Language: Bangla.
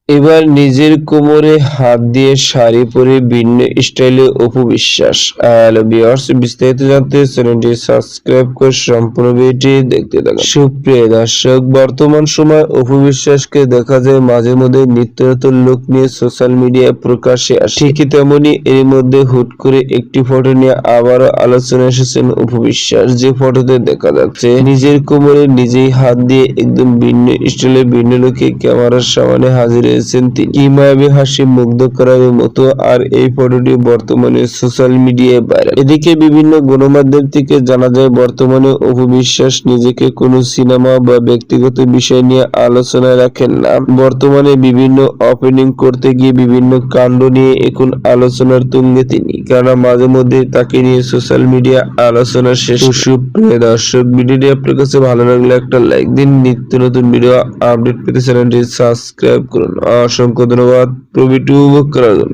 এবার নিজের কোমরে হাত দিয়ে শাড়ি পরে ভিন্ন স্টাইলে অপু বিশ্বাস। হ্যালো ভিউয়ার্স, বিস্তারিত জানতে চ্যানেলটি সাবস্ক্রাইব করে সম্পূর্ণ ভিডিওটি দেখতে থাকুন। সুপ্রিয় দর্শক, বর্তমান সময় অপু বিশ্বাসকে দেখা যায় মাঝে মধ্যে নিত্য নতুন লুক নিয়ে সোশ্যাল মিডিয়ায় প্রকাশ্যে আসে। ঠিকই তেমনি এর মধ্যে হুট করে একটি ফটো নিয়ে আবারও আলোচনায় এসেছেন অপু বিশ্বাস। যে ফটোতে দেখা যাচ্ছে নিজের কোমরে নিজেই হাত দিয়ে একদম ভিন্ন স্টাইলে ভিন্ন লুকে ক্যামেরার সামনে হাজির হয়েছেন তিনি। কি মায়াবী হাসি মুগ্ধ করার মতো, আর এই ফটোটি বর্তমানে সোশ্যাল মিডিয়ায় ভাইরাল। এদিকে বিভিন্ন গণমাধ্যম থেকে জানা যায় বর্তমানে অপু বিশ্বাস নিজেকে কোনো সিনেমা বা ব্যক্তিগত বিষয় নিয়ে আলোচনায় রাখেন না। বর্তমানে বিভিন্ন ওপেনিং করতে গিয়ে বিভিন্ন কাণ্ড নিয়ে এখন আলোচনার তুঙ্গে তিনি, কারণ মাঝে মধ্যে তাকে নিয়ে সোশ্যাল মিডিয়া আলোচনা শেষ। সুপ্রিয় দর্শক, ভিডিওটি আপনার কাছে ভালো লাগলে একটা লাইক দিন। নিত্য নতুন ভিডিও আপডেট পেতে চ্যানেলটি সাবস্ক্রাইব করুন। অসংখ্য ধন্যবাদ ভিডিওটি উপভোগ করার জন্য।